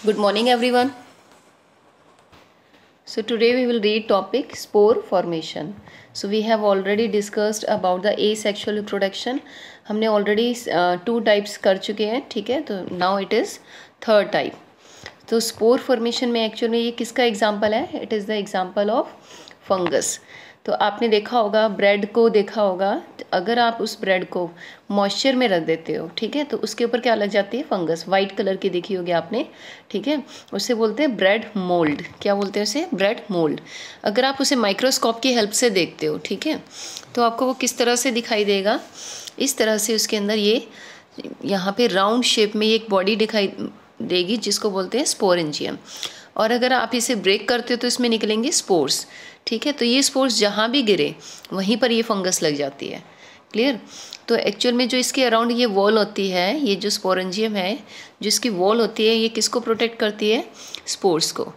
Good morning everyone. So today we will read topic spore formation. So we have already discussed about the asexual reproduction. हमने already two types कर चुके हैं, ठीक है. तो now it is third type. तो spore formation में actually में ये किसका example है? It is the example of fungus. तो आपने देखा होगा, ब्रेड को देखा होगा, अगर आप उस ब्रेड को मॉइस्चर में रख देते हो, ठीक है, तो उसके ऊपर क्या लग जाती है? फंगस. वाइट कलर की देखी होगी आपने, ठीक है. उसे बोलते हैं ब्रेड मोल्ड. क्या बोलते हैं उसे? Bread mould. अगर आप उसे माइक्रोस्कोप की हेल्प से देखते हो, ठीक है, तो आपको वो किस तरह से दिखाई देगा? इस तरह से उसके अंदर ये यहाँ पे राउंड शेप में एक बॉडी दिखाई देगी जिसको बोलते हैं स्पोरेंजियम. और अगर आप इसे ब्रेक करते हो तो इसमें निकलेंगे स्पोर्स, ठीक है. तो ये स्पोर्स जहाँ भी गिरे वहीं पर ये फंगस लग जाती है. क्लियर? तो एक्चुअल में जो इसके अराउंड ये वॉल होती है, ये जो स्पोरेंजियम है, जिसकी वॉल होती है, ये किसको प्रोटेक्ट करती है? स्पोर्स को.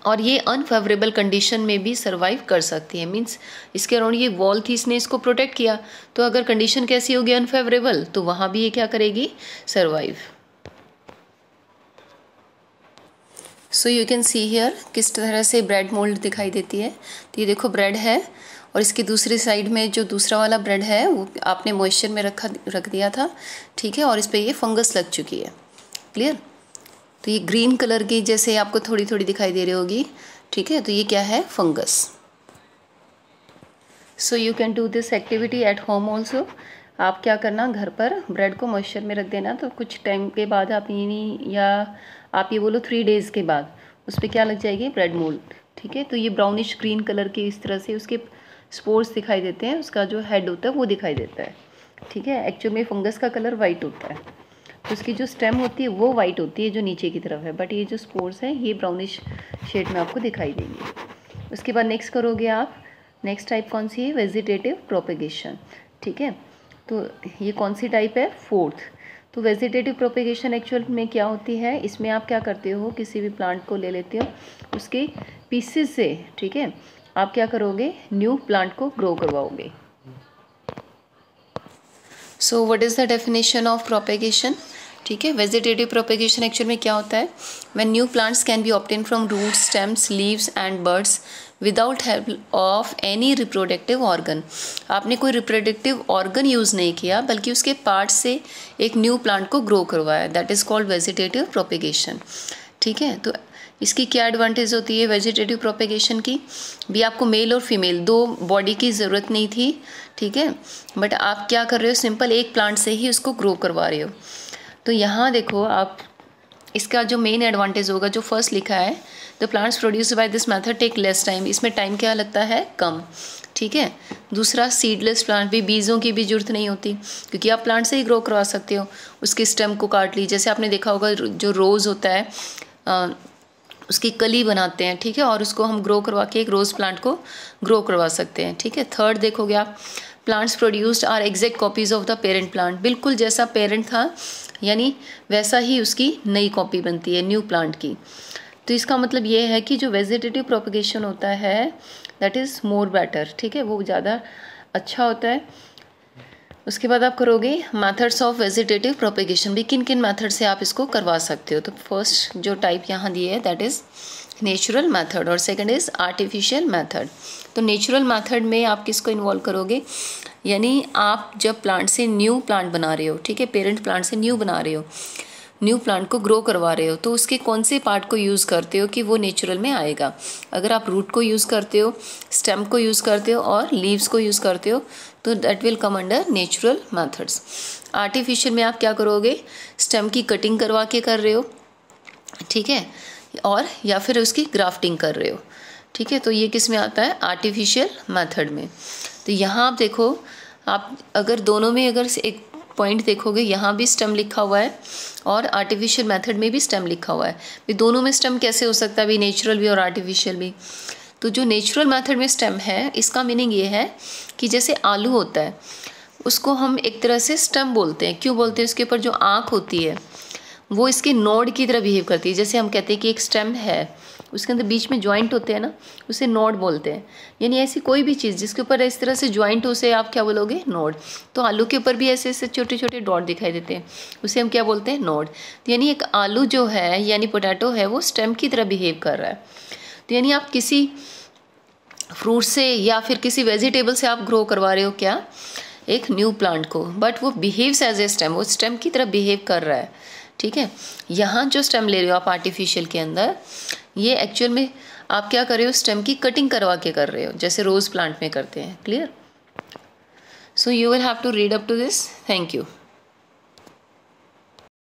और ये अनफेवरेबल कंडीशन में भी सर्वाइव कर सकती है. मीन्स इसके अराउंड ये वॉल थी, इसने इसको प्रोटेक्ट किया, तो अगर कंडीशन कैसी होगी? अनफेवरेबल, तो वहाँ भी ये क्या करेगी? Survive. So you can see here किस तरह से ब्रेड मोल्ड दिखाई देती है. तो ये देखो ब्रेड है, और इसकी दूसरी साइड में जो दूसरा वाला ब्रेड है वो आपने मॉइस्चर में रख दिया था, ठीक है, और इस पर ये फंगस लग चुकी है. क्लियर? तो ये ग्रीन कलर की जैसे आपको थोड़ी थोड़ी दिखाई दे रही होगी, ठीक है. तो ये क्या है? Fungus. So you can do this activity at home also. आप क्या करना, घर पर ब्रेड को मॉइस्चर में रख देना. तो कुछ टाइम के बाद आप या आप ये बोलो 3 डेज़ के बाद उस पर क्या लग जाएगी? ब्रेड मोल्ड, ठीक है. तो ये ब्राउनिश ग्रीन कलर के इस तरह से उसके स्पोर्स दिखाई देते हैं, उसका जो हेड होता है वो दिखाई देता है, ठीक है. एक्चुअल में फंगस का कलर वाइट होता है, तो उसकी जो स्टेम होती है वो वाइट होती है जो नीचे की तरफ है, बट ये जो स्पोर्स हैं ये ब्राउनिश शेड में आपको दिखाई देंगे. उसके बाद नेक्स्ट करोगे आप, नेक्स्ट टाइप कौन सी है? वेजिटेटिव प्रोपेगेशन, ठीक है. तो ये कौन सी टाइप है? फोर्थ. तो वेजिटेटिव प्रोपेगेशन एक्चुअल में क्या होती है? इसमें आप क्या करते हो, किसी भी प्लांट को ले लेते हो, उसके पीसेस से, ठीक है, आप क्या करोगे? न्यू प्लांट को ग्रो करवाओगे. So what is the definition of propagation? ठीक है. वेजिटेटिव प्रोपेगेशन एक्चुअल में क्या होता है? When new plants can be obtain from roots, stems, leaves and birds without help of any reproductive organ. आपने कोई रिप्रोडक्टिव ऑर्गन यूज़ नहीं किया, बल्कि उसके पार्ट से एक न्यू प्लांट को ग्रो करवाया. That is called vegetative propagation, ठीक है. तो इसकी क्या एडवांटेज होती है वेजिटेटिव प्रोपेगेशन की? भी आपको मेल और फीमेल दो बॉडी की ज़रूरत नहीं थी, ठीक है, बट आप क्या कर रहे हो? सिंपल एक प्लांट से ही उसको ग्रो करवा रहे हो. तो यहाँ देखो आप, इसका जो मेन एडवांटेज होगा, जो फर्स्ट लिखा है, the plants produce by this method take less time. इसमें टाइम क्या लगता है? कम, ठीक है. दूसरा, सीडलेस प्लांट, भी बीजों की भी जरूरत नहीं होती, क्योंकि आप प्लांट से ही ग्रो करवा सकते हो. उसके स्टेम को काट ली, जैसे आपने देखा होगा जो रोज़ होता है उसकी कली बनाते हैं, ठीक है, और उसको हम ग्रो करवा के एक रोज़ प्लांट को ग्रो करवा सकते हैं, ठीक है. थर्ड देखोगे आप, plants produced are exact copies of the parent plant. बिल्कुल जैसा पेरेंट था यानी वैसा ही उसकी नई कॉपी बनती है न्यू प्लांट की. तो इसका मतलब ये है कि जो वेजिटेटिव प्रोपेगेशन होता है दैट इज़ मोर बेटर, ठीक है, वो ज़्यादा अच्छा होता है. उसके बाद आप करोगे मेथड्स ऑफ वेजिटेटिव प्रोपेगेशन. भी किन किन मेथड से आप इसको करवा सकते हो? तो फर्स्ट जो टाइप यहाँ दिए है दैट इज़ नेचुरल मेथड, और सेकंड इज़ आर्टिफिशियल मेथड. तो नेचुरल मेथड में आप किसको इन्वॉल्व करोगे? यानी आप जब प्लांट से न्यू प्लांट बना रहे हो, ठीक है, पेरेंट प्लांट से न्यू बना रहे हो, न्यू प्लांट को ग्रो करवा रहे हो, तो उसके कौन से पार्ट को यूज़ करते हो कि वो नेचुरल में आएगा? अगर आप रूट को यूज़ करते हो, स्टेम को यूज़ करते हो और लीव्स को यूज़ करते हो, तो that will come under natural methods. Artificial में आप क्या करोगे? स्टेम की कटिंग करवा के कर रहे हो, ठीक है, और या फिर उसकी ग्राफ्टिंग कर रहे हो, ठीक है. तो ये किस में आता है? आर्टिफिशियल मेथड में. तो यहाँ आप देखो, आप अगर दोनों में अगर एक पॉइंट देखोगे, यहाँ भी स्टेम लिखा हुआ है और आर्टिफिशियल मेथड में भी स्टेम लिखा हुआ है. भी दोनों में स्टेम कैसे हो सकता है? भी नेचुरल भी और आर्टिफिशियल भी. तो जो नेचुरल मेथड में स्टेम है, इसका मीनिंग ये है कि जैसे आलू होता है, उसको हम एक तरह से स्टेम बोलते हैं. क्यों बोलते हैं? उसके ऊपर जो आँख होती है वो इसके नोड की तरह बिहेव करती है। जैसे हम कहते हैं कि एक स्टेम है, उसके अंदर बीच में ज्वाइंट होते हैं ना, उसे नोड बोलते हैं। यानी ऐसी कोई भी चीज़ जिसके ऊपर इस तरह से ज्वाइंट हो, उसे आप क्या बोलोगे? नोड। तो आलू के ऊपर भी ऐसे ऐसे छोटे छोटे डॉट दिखाई देते हैं, उसे हम क्या बोलते हैं? नोड। तो यानी एक आलू जो है यानी पोटैटो है वो स्टेम की तरह बिहेव कर रहा है। तो यानी आप किसी फ्रूट से या फिर किसी वेजिटेबल से आप ग्रो करवा रहे हो क्या? एक न्यू प्लांट को, बट वो बिहेव्स एज ए स्टेम, वो स्टेम की तरह बिहेव कर रहा है। ठीक है, यहाँ जो स्टेम ले रहे हो आप आर्टिफिशियल के अंदर, ये एक्चुअल में आप क्या कर रहे हो? स्टेम की कटिंग करवा के कर रहे हो, जैसे रोज प्लांट में करते हैं। Clear? So you will have to read up to this. Thank you.